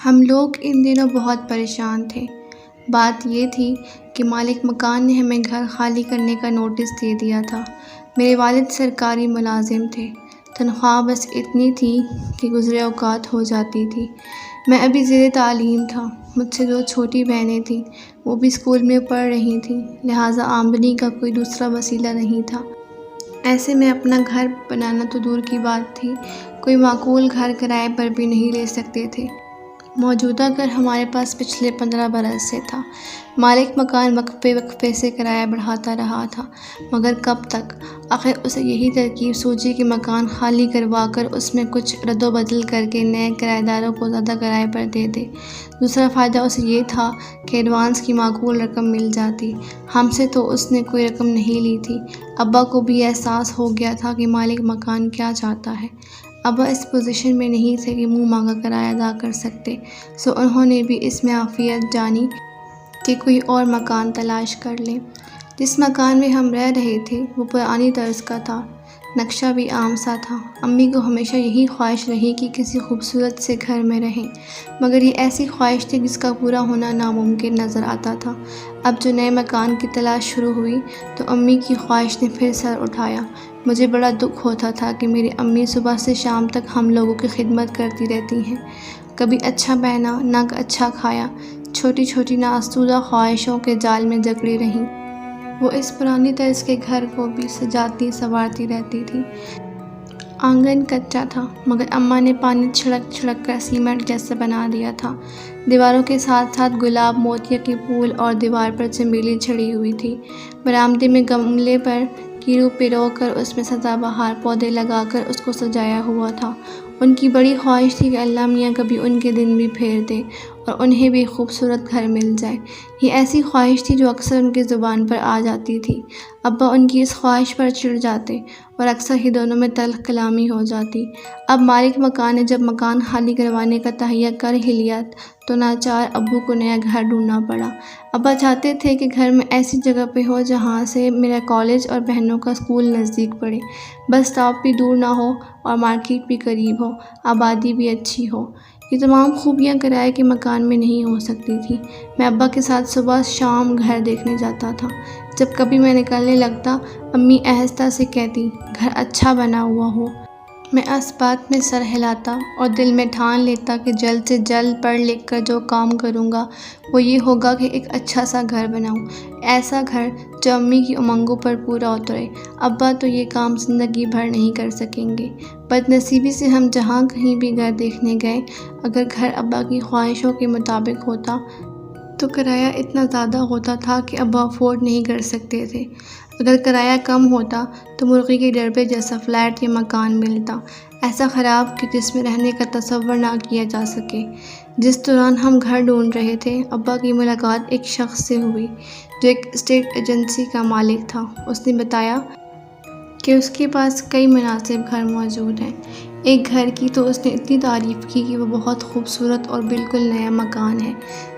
ہم لوگ ان دنوں بہت پریشان تھے۔ بات یہ تھی کہ مالک مکان نے ہمیں گھر خالی کرنے کا نوٹس دے دیا تھا۔ میرے والد سرکاری ملازم تھے۔ تنخواہ بس اتنی تھی کہ گزرے اوقات ہو جاتی تھی۔ میں ابھی زیر تعلیم تھا۔ مجھ سے 2 چھوٹی بہنیں تھیں، وہ بھی اسکول میں پڑھ رہی تھیں، لہٰذا آمدنی کا کوئی دوسرا وسیلہ نہیں تھا۔ ایسے میں اپنا گھر بنانا تو دور کی بات تھی، کوئی معقول گھر کرائے پر بھی نہیں لے سکتے تھے۔ موجودہ گھر ہمارے پاس پچھلے 15 برس سے تھا۔ مالک مکان وقفے سے کرایہ بڑھاتا رہا تھا، مگر کب تک؟ آخر اسے یہی ترکیب سوچی کہ مکان خالی کروا کر اس میں کچھ رد و بدل کر کے نئے کرایہ داروں کو زیادہ کرائے پر دے دے۔ دوسرا فائدہ اسے یہ تھا کہ ایڈوانس کی معقول رقم مل جاتی۔ ہم سے تو اس نے کوئی رقم نہیں لی تھی۔ ابا کو بھی احساس ہو گیا تھا کہ مالک مکان کیا چاہتا ہے۔ ابا اس پوزیشن میں نہیں تھے کہ منہ مانگا کرایہ ادا کر سکتے، سو انہوں نے بھی اس میں عافیت جانی کہ کوئی اور مکان تلاش کر لیں۔ جس مکان میں ہم رہ رہے تھے وہ پرانی طرز کا تھا، نقشہ بھی عام سا تھا۔ امی کو ہمیشہ یہی خواہش رہی کہ کسی خوبصورت سے گھر میں رہیں، مگر یہ ایسی خواہش تھی جس کا پورا ہونا ناممکن نظر آتا تھا۔ اب جو نئے مکان کی تلاش شروع ہوئی تو امی کی خواہش نے پھر سر اٹھایا۔ مجھے بڑا دکھ ہوتا تھا کہ میری امی صبح سے شام تک ہم لوگوں کی خدمت کرتی رہتی ہیں، کبھی اچھا پہنا نہ اچھا کھایا، چھوٹی چھوٹی ناآسودہ خواہشوں کے جال میں جکڑی رہیں۔ وہ اس پرانی طرز کے گھر کو بھی سجاتی سنوارتی رہتی تھی۔ آنگن کچا تھا، مگر اماں نے پانی چھڑک چھڑک کر سیمنٹ جیسا بنا دیا تھا۔ دیواروں کے ساتھ ساتھ گلاب، موتیا کے پھول اور دیوار پر چمیلی چھڑی ہوئی تھی۔ برآمدے میں گملے پر کیرو پرو کر اس میں سدا بہار پودے لگا کر اس کو سجایا ہوا تھا۔ ان کی بڑی خواہش تھی کہ اللہ میاں کبھی ان کے دن بھی پھیر دے اور انہیں بھی خوبصورت گھر مل جائے۔ یہ ایسی خواہش تھی جو اکثر ان کی زبان پر آ جاتی تھی۔ ابا ان کی اس خواہش پر چڑ جاتے اور اکثر ہی دونوں میں تلخ کلامی ہو جاتی۔ اب مالک مکان نے جب مکان خالی کروانے کا تہیہ کر ہی لیا تو ناچار ابو کو نیا گھر ڈھونڈنا پڑا۔ ابا چاہتے تھے کہ گھر میں ایسی جگہ پہ ہو جہاں سے میرا کالج اور بہنوں کا اسکول نزدیک پڑے، بس اسٹاپ بھی دور نہ ہو اور مارکیٹ بھی قریب ہو، آبادی بھی اچھی ہو۔ یہ تمام خوبیاں کرائے کے مکان میں نہیں ہو سکتی تھیں۔ میں ابا کے ساتھ صبح شام گھر دیکھنے جاتا تھا۔ جب کبھی میں نکلنے لگتا، امی آہستہ سے کہتی، گھر اچھا بنا ہوا ہو۔ میں اس بات میں سر ہلاتا اور دل میں ٹھان لیتا کہ جلد سے جلد پڑھ لکھ کر جو کام کروں گا وہ یہ ہوگا کہ ایک اچھا سا گھر بناؤں، ایسا گھر جو امی کی امنگوں پر پورا اترے۔ ابا تو یہ کام زندگی بھر نہیں کر سکیں گے۔ بد نصیبی سے ہم جہاں کہیں بھی گھر دیکھنے گئے، اگر گھر ابا کی خواہشوں کے مطابق ہوتا تو کرایہ اتنا زیادہ ہوتا تھا کہ ابا افورڈ نہیں کر سکتے تھے۔ اگر کرایہ کم ہوتا تو مرغی کے ڈربے جیسا فلیٹ یا مکان ملتا، ایسا خراب کہ جس میں رہنے کا تصور نہ کیا جا سکے۔ جس دوران ہم گھر ڈھونڈ رہے تھے، ابا کی ملاقات ایک شخص سے ہوئی جو ایک اسٹیٹ ایجنسی کا مالک تھا۔ اس نے بتایا کہ اس کے پاس کئی مناسب گھر موجود ہیں۔ ایک گھر کی تو اس نے اتنی تعریف کی کہ وہ بہت خوبصورت اور بالکل نیا مکان ہے۔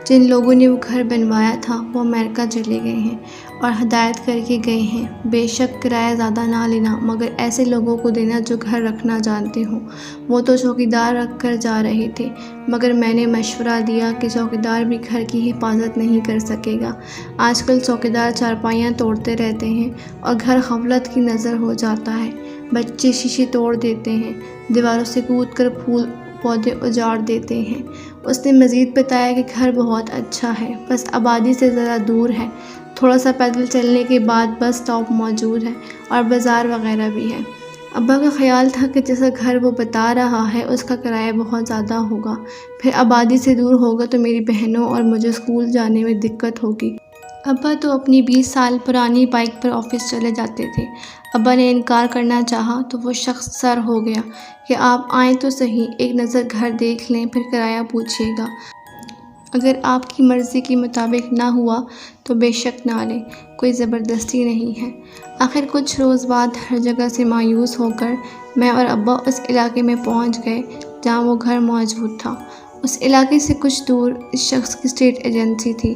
جن لوگوں نے وہ گھر بنوایا تھا وہ امریکہ چلے گئے ہیں اور ہدایت کر کے گئے ہیں، بے شک کرایہ زیادہ نہ لینا، مگر ایسے لوگوں کو دینا جو گھر رکھنا جانتے ہوں۔ وہ تو چوکیدار رکھ کر جا رہے تھے، مگر میں نے مشورہ دیا کہ چوکیدار بھی گھر کی حفاظت نہیں کر سکے گا۔ آج کل چوکیدار چارپائیاں توڑتے رہتے ہیں اور گھر غفلت کی نظر ہو جاتا ہے۔ بچے شیشے توڑ دیتے ہیں، دیواروں سے کود کر پھول پودے اجاڑ دیتے ہیں۔ اس نے مزید بتایا کہ گھر بہت اچھا ہے، بس آبادی سے ذرا دور ہے، تھوڑا سا پیدل چلنے کے بعد بس اسٹاپ موجود ہے اور بازار وغیرہ بھی ہے۔ ابا کا خیال تھا کہ جیسا گھر وہ بتا رہا ہے اس کا کرایہ بہت زیادہ ہوگا، پھر آبادی سے دور ہوگا تو میری بہنوں اور مجھے اسکول جانے میں دقت ہوگی۔ ابا تو اپنی 20 سال پرانی بائک پر آفس چلے جاتے تھے۔ ابا نے انکار کرنا چاہا تو وہ شخص سر ہو گیا کہ آپ آئیں تو صحیح، ایک نظر گھر دیکھ لیں، پھر کرایہ پوچھیے گا۔ اگر آپ کی مرضی کے مطابق نہ ہوا تو بے شک نہ لیں، کوئی زبردستی نہیں ہے۔ آخر کچھ روز بعد ہر جگہ سے مایوس ہو کر میں اور ابا اس علاقے میں پہنچ گئے جہاں وہ گھر موجود تھا۔ اس علاقے سے کچھ دور اس شخص کی اسٹیٹ ایجنسی تھی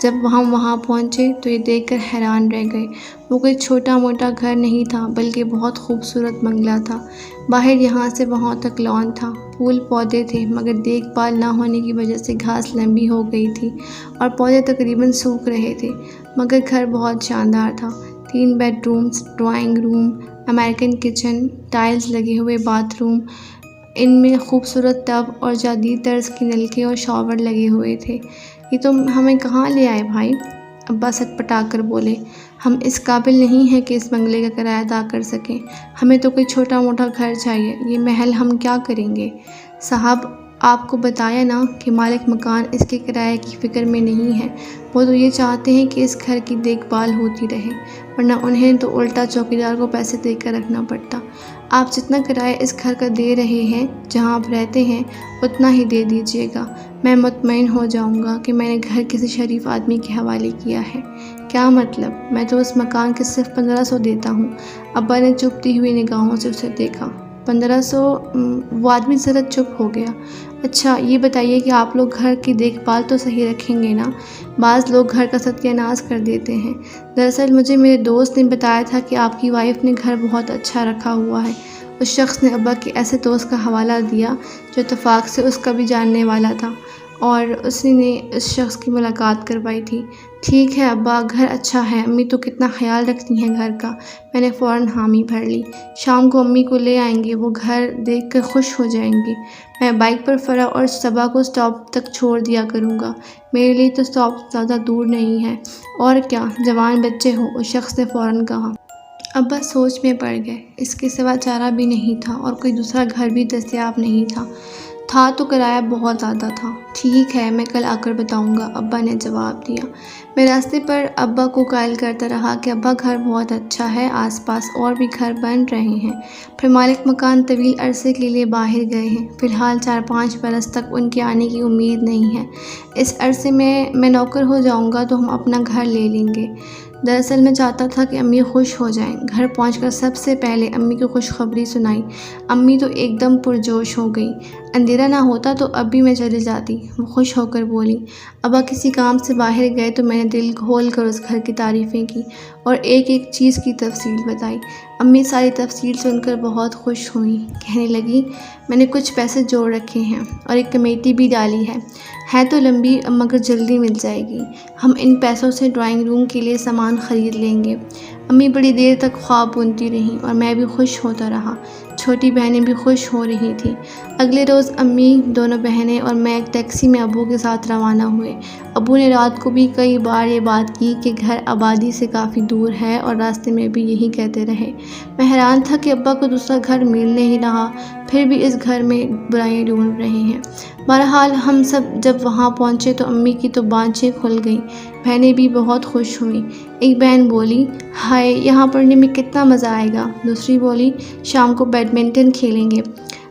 جب ہم وہاں پہنچے تو یہ دیکھ کر حیران رہ گئے۔ وہ کوئی چھوٹا موٹا گھر نہیں تھا بلکہ بہت خوبصورت بنگلہ تھا۔ باہر یہاں سے وہاں تک لان تھا، پھول پودے تھے، مگر دیکھ بھال نہ ہونے کی وجہ سے گھاس لمبی ہو گئی تھی اور پودے تقریباً سوکھ رہے تھے، مگر گھر بہت شاندار تھا۔ 3 bed rooms, drawing room, American kitchen, tiles لگے ہوئے باتھ روم، ان میں خوبصورت ٹب اور جدید طرز کی نلکے اور شاور لگے ہوئے تھے۔ یہ تم ہمیں کہاں لے آئے بھائی؟ ابا سٹ پٹا کر بولے۔ ہم اس قابل نہیں ہیں کہ اس بنگلے کا کرایہ ادا کر سکیں، ہمیں تو کوئی چھوٹا موٹا گھر چاہیے، یہ محل ہم کیا کریں گے؟ صاحب آپ کو بتایا نا کہ مالک مکان اس کے کرایے کی فکر میں نہیں ہے، وہ تو یہ چاہتے ہیں کہ اس گھر کی دیکھ بھال ہوتی رہے، ورنہ انہیں تو الٹا چوکیدار کو پیسے دے کر رکھنا پڑتا۔ آپ جتنا کرایہ اس گھر کا دے رہے ہیں جہاں آپ رہتے ہیں اتنا ہی دے دیجیے گا، میں مطمئن ہو جاؤں گا کہ میں نے گھر کسی شریف آدمی کے حوالے کیا ہے۔ کیا مطلب؟ میں تو اس مکان کے صرف 1500 دیتا ہوں۔ ابا نے چبھتی ہوئی نگاہوں سے اسے دیکھا۔ 1500؟ وہ آدمی ذرا چپ ہو گیا۔ اچھا یہ بتائیے کہ آپ لوگ گھر کی دیکھ بھال تو صحیح رکھیں گے نا؟ بعض لوگ گھر کا ستیہ ناش کر دیتے ہیں۔ دراصل مجھے میرے دوست نے بتایا تھا کہ آپ کی وائف نے گھر بہت اچھا رکھا ہوا ہے۔ اس شخص نے ابا کے ایسے دوست کا حوالہ دیا جو اتفاق سے اس کا بھی جاننے والا تھا اور اسی نے اس شخص کی ملاقات کروائی تھی۔ ٹھیک ہے ابا، گھر اچھا ہے، امی تو کتنا خیال رکھتی ہیں گھر کا۔ میں نے فوراً حامی بھر لی۔ شام کو امی کو لے آئیں گے، وہ گھر دیکھ کر خوش ہو جائیں گی۔ میں بائک پر فرح اور صبا کو اسٹاپ تک چھوڑ دیا کروں گا، میرے لیے تو اسٹاپ زیادہ دور نہیں ہے۔ اور کیا جوان بچے ہو، اس شخص نے فوراً کہا۔ ابا سوچ میں پڑ گئے۔ اس کے سوا چارہ بھی نہیں تھا اور کوئی دوسرا گھر بھی دستیاب نہیں تھا تو کرایہ بہت زیادہ تھا۔ ٹھیک ہے، میں کل آ کر بتاؤں گا، ابا نے جواب دیا۔ میں راستے پر ابا کو قائل کرتا رہا کہ ابا گھر بہت اچھا ہے، آس پاس اور بھی گھر بن رہے ہیں۔ پھر مالک مکان طویل عرصے کے لیے باہر گئے ہیں، فی الحال 4-5 برس تک ان کے آنے کی امید نہیں ہے۔ اس عرصے میں نوکر ہو جاؤں گا تو ہم اپنا گھر لے لیں گے۔ دراصل میں چاہتا تھا کہ امی خوش ہو جائیں۔ گھر پہنچ کر سب سے پہلے امی کی خوشخبری سنائی۔ امی تو ایک دم پرجوش ہو گئی۔ اندھیرا نہ ہوتا تو اب بھی میں چلی جاتی، وہ خوش ہو کر بولی۔ ابا کسی کام سے باہر گئے تو میں نے دل کھول کر اس گھر کی تعریفیں کی اور ایک ایک چیز کی تفصیل بتائی۔ امی ساری تفصیل سن کر بہت خوش ہوئیں، کہنے لگی میں نے کچھ پیسے جوڑ رکھے ہیں اور ایک کمیٹی بھی ڈالی ہے تو لمبی مگر جلدی مل جائے گی۔ ہم ان پیسوں سے ڈرائنگ روم کے لیے سامان خرید لیں گے۔ امی بڑی دیر تک خواب بنتی رہیں اور میں بھی خوش ہوتا رہا، چھوٹی بہنیں بھی خوش ہو رہی تھیں۔ اگلے روز امی، دونوں بہنیں اور میں ایک ٹیکسی میں ابو کے ساتھ روانہ ہوئے۔ ابو نے رات کو بھی کئی بار یہ بات کی کہ گھر آبادی سے کافی دور ہے اور راستے میں بھی یہی کہتے رہے۔ میں حیران تھا کہ ابا کو دوسرا گھر مل نہیں رہا، پھر بھی اس گھر میں برائیاں ڈھونڈ رہے ہیں۔ بہرحال ہم سب جب وہاں پہنچے تو امی کی تو بانچیں کھل گئیں، بہنیں بھی بہت خوش ہوئیں۔ ایک بہن بولی، ہائے یہاں پڑھنے میں کتنا مزہ آئے گا۔ دوسری بولی، شام کو بیڈمنٹن کھیلیں گے۔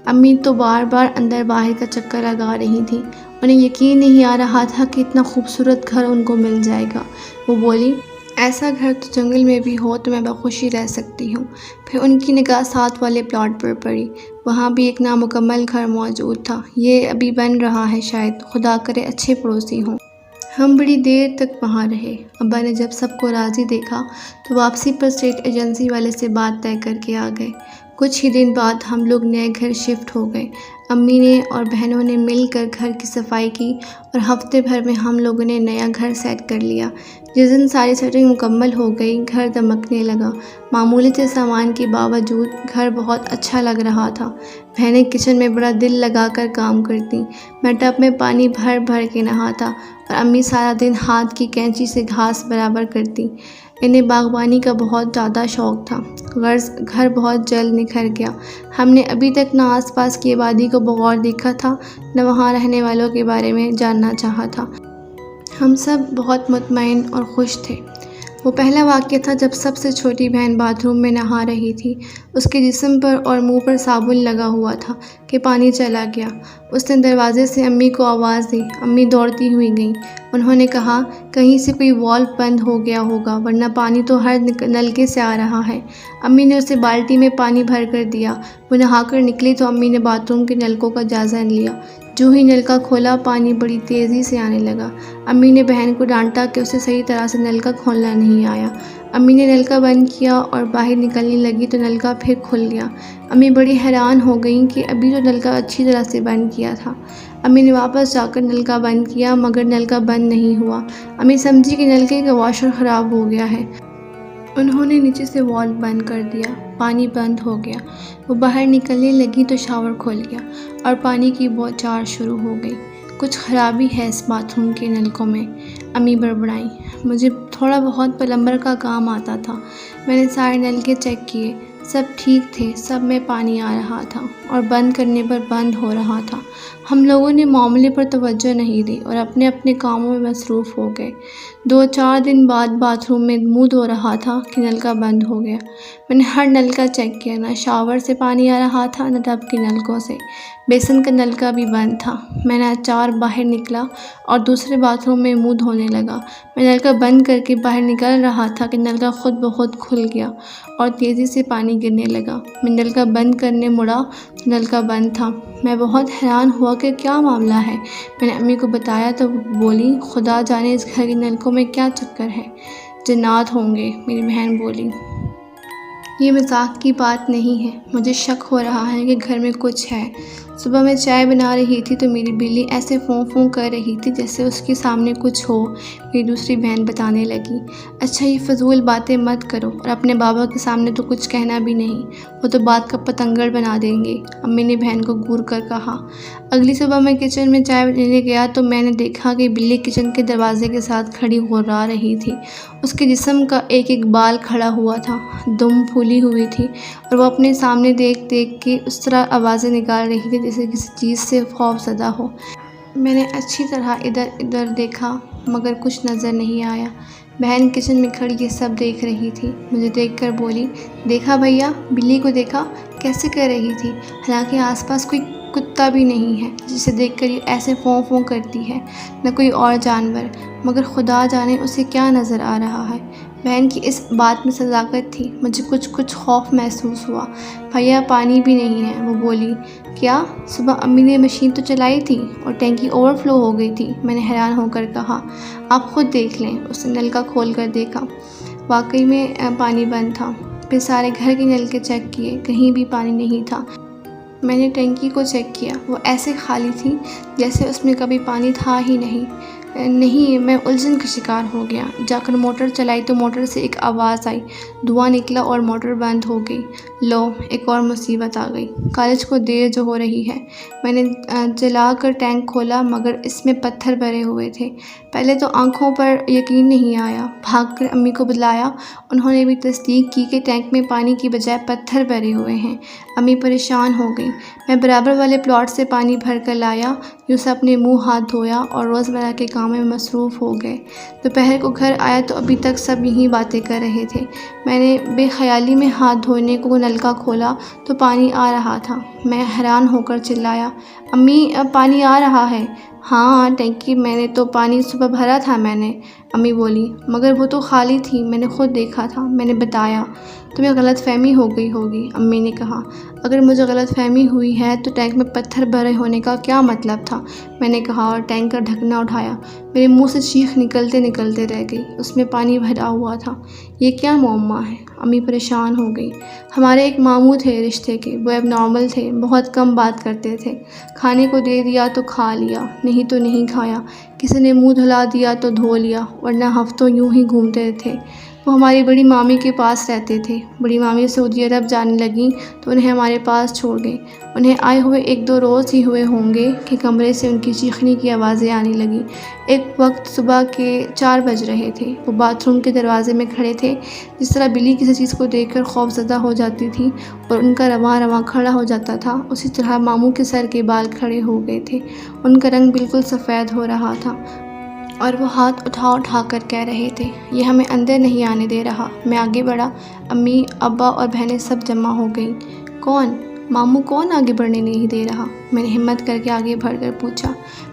امی تو بار بار اندر باہر کا چکر لگا رہی تھیں، انہیں یقین نہیں آ رہا تھا کہ اتنا خوبصورت گھر ان کو مل جائے گا۔ وہ بولی، ایسا گھر تو جنگل میں بھی ہو تو میں بخوشی رہ سکتی ہوں۔ پھر ان کی نگاہ ساتھ والے پلاٹ پر پڑی، وہاں بھی ایک نامکمل گھر موجود تھا، یہ ابھی بن رہا ہے، شاید خدا کرے اچھے پڑوسی ہوں۔ ہم بڑی دیر تک وہاں رہے۔ ابا نے جب سب کو راضی دیکھا تو واپسی پر اسٹیٹ ایجنسی والے سے بات طے کر کے آ گئے۔ کچھ ہی دن بعد ہم لوگ نئے گھر شفٹ ہو گئے۔ امی نے اور بہنوں نے مل کر گھر کی صفائی کی اور ہفتے بھر میں ہم لوگوں نے نیا گھر سیٹ کر لیا۔ جس دن ساری سیٹنگ مکمل ہو گئی، گھر دمکنے لگا۔ معمولی سے سامان کے باوجود گھر بہت اچھا لگ رہا تھا۔ بہنیں کچن میں بڑا دل لگا کر کام کرتیں، میں ٹب میں پانی بھر بھر کے نہاتا اور امی سارا دن ہاتھ کی کینچی سے گھاس برابر کرتی۔ انہیں باغبانی کا بہت زیادہ شوق تھا، غرض گھر بہت جلد نکھر گیا۔ ہم نے ابھی تک نہ آس پاس کی آبادی کو بغور دیکھا تھا، نہ وہاں رہنے والوں کے بارے میں جاننا چاہا تھا۔ ہم سب بہت مطمئن اور خوش تھے۔ وہ پہلا واقعہ تھا جب سب سے چھوٹی بہن باتھ روم میں نہا رہی تھی۔ اس کے جسم پر اور منہ پر صابن لگا ہوا تھا کہ پانی چلا گیا۔ اس نے دروازے سے امی کو آواز دی، امی دوڑتی ہوئی گئیں۔ انہوں نے کہا کہیں سے کوئی والو بند ہو گیا ہوگا ورنہ پانی تو ہر نلکے سے آ رہا ہے۔ امی نے اسے بالٹی میں پانی بھر کر دیا۔ وہ نہا کر نکلی تو امی نے باتھ روم کے نلکوں کا جائزہ لیا۔ جو ہی نل کا کھولا پانی بڑی تیزی سے آنے لگا۔ امی نے بہن کو ڈانٹا کہ اسے صحیح طرح سے نل کا کھولنا نہیں آیا۔ امی نے نل کا بند کیا اور باہر نکلنے لگی تو نل کا پھر کھل گیا۔ امی بڑی حیران ہو گئیں کہ ابھی تو نل کا اچھی طرح سے بند کیا تھا۔ امی نے واپس جا کر نل کا بند کیا مگر نل کا بند نہیں ہوا۔ امی سمجھی کہ نلکے کا واشر خراب ہو گیا ہے۔ انہوں نے نیچے سے والو بند کر دیا، پانی بند ہو گیا۔ وہ باہر نکلنے لگی تو شاور کھل گیا اور پانی کی بوچھار شروع ہو گئی۔ کچھ خرابی ہے اس باتھ روم کے نلکوں میں، امی بڑبڑائیں۔ مجھے تھوڑا بہت پلمبر کا کام آتا تھا۔ میں نے سارے نلکے چیک کیے، سب ٹھیک تھے، سب میں پانی آ رہا تھا اور بند کرنے پر بند ہو رہا تھا۔ ہم لوگوں نے معاملے پر توجہ نہیں دی اور اپنے اپنے کاموں میں مصروف ہو گئے۔ 2-4 دن بعد باتھ روم میں منہ دھو رہا تھا کہ نلکا بند ہو گیا۔ میں نے ہر نلکا چیک کیا، نہ شاور سے پانی آ رہا تھا نہ ٹب کے نلکوں سے۔ بیسن کا نلکا بھی بند تھا۔ میں نے اچار باہر نکلا اور دوسرے باتھ روم میں منہ دھونے لگا۔ میں نلکا بند کر کے باہر نکل رہا تھا کہ نلکا خود بخود کھل گیا اور تیزی سے پانی گرنے لگا۔ میں نلکا بند کرنے مڑا تو نلکا بند تھا۔ میں بہت حیران ہوا کہ کیا معاملہ ہے۔ میں نے امی کو بتایا تو بولی خدا جانے اس گھر کے نلکوں میں کیا چکر ہے، جنات ہوں گے۔ میری بہن بولی یہ مذاق کی بات نہیں ہے، مجھے شک ہو رہا ہے کہ گھر میں کچھ ہے۔ صبح میں چائے بنا رہی تھی تو میری بلی ایسے فوں فوں کر رہی تھی جیسے اس کے سامنے کچھ ہو۔ میری دوسری بہن بتانے لگی، اچھا یہ فضول باتیں مت کرو اور اپنے بابا کے سامنے تو کچھ کہنا بھی نہیں، وہ تو بات کا پتنگڑ بنا دیں گے، امی نے بہن کو گور کر کہا۔ اگلی صبح میں کچن میں چائے لینے گیا تو میں نے دیکھا کہ بلی کچن کے دروازے کے ساتھ کھڑی غرا رہی تھی۔ اس کے جسم کا ایک ایک بال کھڑا ہوا تھا، دم پھولی ہوئی تھی اور وہ اپنے سامنے دیکھ دیکھ کے اس طرح آوازیں نکال رہی تھی جیسے کسی چیز سے خوف زدہ ہو۔ میں نے اچھی طرح ادھر ادھر دیکھا مگر کچھ نظر نہیں آیا۔ بہن کچن میں کھڑی یہ سب دیکھ رہی تھی۔ مجھے دیکھ کر بولی، دیکھا بھیا، بلی کو دیکھا کیسے کر رہی تھی، حالانکہ آس پاس کوئی کتا بھی نہیں ہے جسے دیکھ کر یہ ایسے فوں فوں کرتی ہے، نہ کوئی اور جانور، مگر خدا جانے اسے کیا نظر آ رہا ہے۔ بہن کی اس بات میں صداقت تھی۔ مجھے کچھ خوف محسوس ہوا۔ بھیا پانی بھی نہیں ہے، وہ بولی۔ کیا؟ صبح امی نے مشین تو چلائی تھی اور ٹینکی اوور فلو ہو گئی تھی، میں نے حیران ہو کر کہا۔ آپ خود دیکھ لیں۔ اس نے نلکا کھول کر دیکھا، واقعی میں پانی بند تھا۔ پھر سارے گھر کے نلکے چیک کیے، کہیں بھی پانی نہیں تھا۔ میں نے ٹینکی کو چیک کیا، وہ ایسے خالی تھی جیسے اس میں کبھی پانی تھا ہی نہیں۔ میں الجھن کا شکار ہو گیا۔ جا کر موٹر چلائی تو موٹر سے ایک آواز آئی، دھواں نکلا اور موٹر بند ہو گئی۔ لو، ایک اور مصیبت آ گئی۔ کالج کو دیر جو ہو رہی ہے۔ میں نے جلا کر ٹینک کھولا مگر اس میں پتھر بھرے ہوئے تھے۔ پہلے تو آنکھوں پر یقین نہیں آیا، بھاگ کر امی کو بلایا، انہوں نے بھی تصدیق کی کہ ٹینک میں پانی کی بجائے پتھر بھرے ہوئے ہیں۔ امی پریشان ہو گئی۔ میں برابر والے پلاٹ سے پانی بھر کر لایا، یوسف اپنے منہ ہاتھ دھویا اور روزمرہ کے کاموں میں مصروف ہو گئے۔ دوپہر کو گھر آیا تو ابھی تک سب یہی باتیں کر رہے تھے۔ میں نے بے خیالی میں ہاتھ دھونے کو نلکا کھولا تو پانی آ رہا تھا۔ میں حیران ہو کر چلایا، امی اب پانی آ رہا ہے۔ ہاں ٹینکی میں نے تو پانی صبح بھرا تھا میں نے، امی بولی، مگر وہ تو خالی تھی، میں نے خود دیکھا تھا، میں نے بتایا۔ تمہیں غلط فہمی ہو گئی ہوگی، امی نے کہا۔ اگر مجھے غلط فہمی ہوئی ہے تو ٹینک میں پتھر بھرے ہونے کا کیا مطلب تھا، میں نے کہا اور ٹینک کا ڈھکنا اٹھایا۔ میرے منہ سے چیخ نکلتے نکلتے رہ گئی، اس میں پانی بھرا ہوا تھا۔ یہ کیا معمہ ہے، امی پریشان ہو گئی۔ ہمارے ایک ماموں تھے رشتے کے، وہ اب نارمل تھے، بہت کم بات کرتے تھے، کھانے کو دے دیا تو کھا لیا، نہیں تو نہیں کھایا، کسی نے منہ دھلا دیا تو دھو لیا، ورنہ ہفتوں یوں ہی گھومتے تھے۔ وہ ہماری بڑی مامی کے پاس رہتے تھے۔ بڑی مامی سعودی عرب جانے لگیں تو انہیں ہمارے پاس چھوڑ گئیں۔ انہیں آئے ہوئے 1-2 روز ہی ہوئے ہوں گے کہ کمرے سے ان کی چیخنے کی آوازیں آنے لگیں۔ ایک وقت صبح کے 4 بج رہے تھے، وہ باتھ روم کے دروازے میں کھڑے تھے۔ جس طرح بلی کسی چیز کو دیکھ کر خوف زدہ ہو جاتی تھی اور ان کا رواں رواں کھڑا ہو جاتا تھا، اسی طرح ماموں کے سر کے بال کھڑے ہو گئے تھے۔ ان کا رنگ بالکل سفید ہو رہا تھا اور وہ ہاتھ اٹھا اٹھا کر کہہ رہے تھے، یہ ہمیں اندر نہیں آنے دے رہا۔ میں آگے بڑھا، امی، ابا اور بہنیں سب جمع ہو گئیں۔ کون؟ ماموں کون آگے بڑھنے نہیں دے رہا؟ میں نے ہمت کر کے آگے بڑھ کر پوچھا۔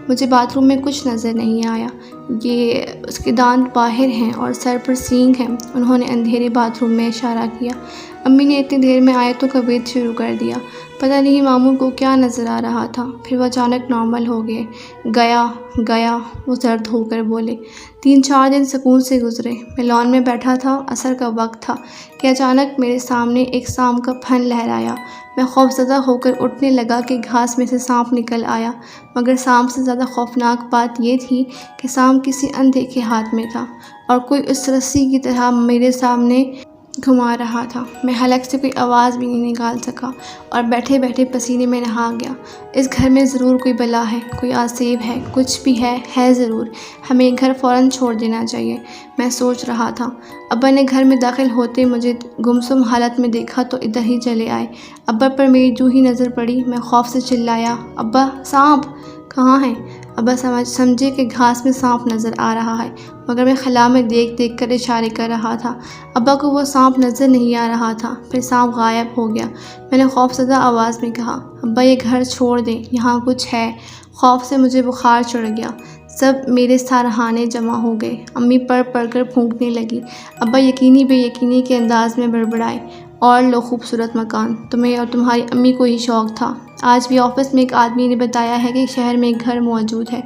مجھے باتھ روم میں کچھ نظر نہیں آیا۔ یہ اس کے دانت باہر ہیں اور سر پر سینگ ہے۔ انہوں نے اندھیرے باتھ روم میں اشارہ کیا۔ امی نے اتنی دیر میں آیتوں کا وید شروع کر دیا۔ پتہ نہیں ماموں کو کیا نظر آ رہا تھا، پھر وہ اچانک نارمل ہو گئے۔ گیا وہ زرد ہو کر بولے۔ 3-4 دن سکون سے گزرے۔ میں لان میں بیٹھا تھا، عصر کا وقت تھا کہ اچانک میرے سامنے ایک سانپ کا پھن لہرایا۔ میں خوفزدہ ہو کر اٹھنے لگا کہ گھاس میں سے سانپ نکل آیا، مگر سانپ سے زیادہ خوفناک بات یہ تھی کہ سانپ کسی اندھے کے ہاتھ میں تھا اور کوئی اس رسی کی طرح میرے سامنے گھما رہا تھا۔ میں حلق سے کوئی آواز بھی نہیں نکال سکا اور بیٹھے بیٹھے پسینے میں نہا گیا۔ اس گھر میں ضرور کوئی بلا ہے، کوئی آسیب ہے، کچھ بھی ہے ضرور۔ ہمیں یہ گھر فوراً چھوڑ دینا چاہیے، میں سوچ رہا تھا۔ ابا نے گھر میں داخل ہوتے مجھے گمسم حالت میں دیکھا تو ادھر ہی چلے آئے۔ ابا پر میری جو ہی نظر پڑی میں خوف سے چلایا، ابا سانپ! کہاں ہے؟ ابا سمجھے کہ گھاس میں سانپ نظر آ رہا ہے، مگر میں خلا میں دیکھ کر اشارے کر رہا تھا۔ ابا کو وہ سانپ نظر نہیں آ رہا تھا، پھر سانپ غائب ہو گیا۔ میں نے خوفزدہ آواز میں کہا، ابا یہ گھر چھوڑ دیں، یہاں کچھ ہے۔ خوف سے مجھے بخار چڑھ گیا۔ سب میرے سرہانے جمع ہو گئے۔ امی پڑھ کر پھونکنے لگی۔ ابا یقینی بے یقینی کے انداز میں بڑبڑائے، اور لو خوبصورت مکان، تمہیں اور تمہاری امی کو ہی شوق تھا۔ آج بھی آفس میں ایک آدمی نے بتایا ہے کہ شہر میں ایک گھر موجود ہے،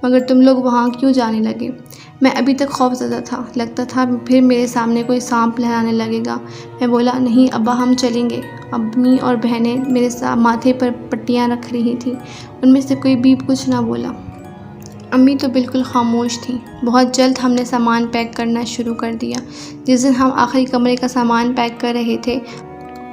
مگر تم لوگ وہاں کیوں جانے لگے؟ میں ابھی تک خوفزدہ تھا، لگتا تھا پھر میرے سامنے کوئی سانپ لہرانے لگے گا۔ میں بولا، نہیں ابا ہم چلیں گے۔ امی اور بہنیں میرے ماتھے پر پٹیاں رکھ رہی تھیں، ان میں سے کوئی بھی کچھ نہ بولا۔ امی تو بالکل خاموش تھیں۔ بہت جلد ہم نے سامان پیک کرنا شروع کر دیا۔ جس دن ہم آخری کمرے کا سامان پیک کر رہے تھے،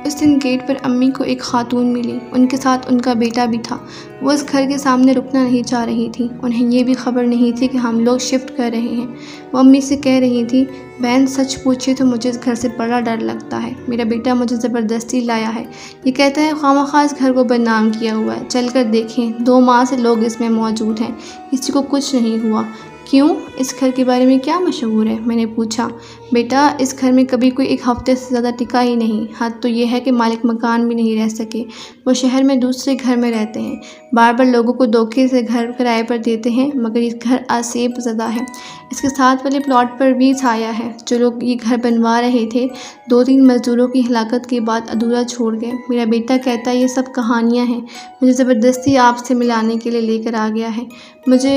اس دن گیٹ پر امی کو ایک خاتون ملی، ان کے ساتھ ان کا بیٹا بھی تھا۔ وہ اس گھر کے سامنے رکنا نہیں چاہ رہی تھی، انہیں یہ بھی خبر نہیں تھی کہ ہم لوگ شفٹ کر رہے ہیں۔ وہ امی سے کہہ رہی تھی، بہن سچ پوچھے تو مجھے اس گھر سے بڑا ڈر لگتا ہے۔ میرا بیٹا مجھے زبردستی لایا ہے، یہ کہتا ہے خواہ اس گھر کو بدنام کیا ہوا ہے، چل کر دیکھیں، 2 ماہ سے لوگ اس میں موجود ہیں، کسی کو کچھ نہیں ہوا۔ کیوں؟ اس گھر کے بارے میں کیا مشہور ہے؟ میں نے پوچھا۔ بیٹا اس گھر میں کبھی کوئی 1 ہفتے سے زیادہ ٹکا ہی نہیں، حد تو یہ ہے کہ مالک مکان بھی نہیں رہ سکے، وہ شہر میں دوسرے گھر میں رہتے ہیں، بار لوگوں کو دھوکے سے گھر کرائے پر دیتے ہیں، مگر یہ گھر آسیب زدہ ہے۔ اس کے ساتھ والے پلاٹ پر بھی چھایا ہے۔ جو لوگ یہ گھر بنوا رہے تھے 2-3 مزدوروں کی ہلاکت کے بعد ادھورا چھوڑ گئے۔ میرا بیٹا کہتا ہے یہ سب کہانیاں ہیں، مجھے زبردستی آپ سے ملانے کے لیے لے کر آ گیا ہے۔ مجھے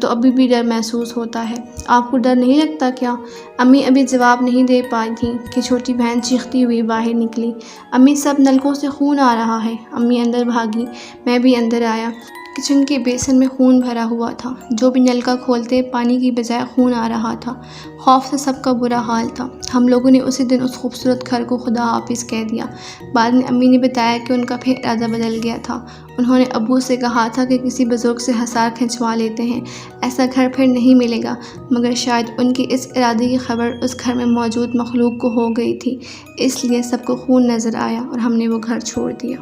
تو ابھی بھی ڈر محسوس ہوتا ہے۔ آپ کو ڈر نہیں لگتا کیا؟ امی ابھی جواب نہیں دے پائی تھیں کہ چھوٹی بہن چیختی ہوئی باہر نکلی، امی سب نلکوں سے خون آ رہا ہے۔ امی اندر بھاگی، میں بھی اندر آیا۔ کچن کے بیسن میں خون بھرا ہوا تھا، جو بھی نلکا کھولتے پانی کی بجائے خون آ رہا تھا۔ خوف سے سب کا برا حال تھا۔ ہم لوگوں نے اسی دن اس خوبصورت گھر کو خدا حافظ کہہ دیا۔ بعد میں امی نے بتایا کہ ان کا پھر ارادہ بدل گیا تھا۔ انہوں نے ابو سے کہا تھا کہ کسی بزرگ سے حصار کھنچوا لیتے ہیں، ایسا گھر پھر نہیں ملے گا، مگر شاید ان کے اس ارادے کی خبر اس گھر میں موجود مخلوق کو ہو گئی تھی، اس لیے سب کو خون نظر آیا اور ہم نے وہ گھر چھوڑ دیا۔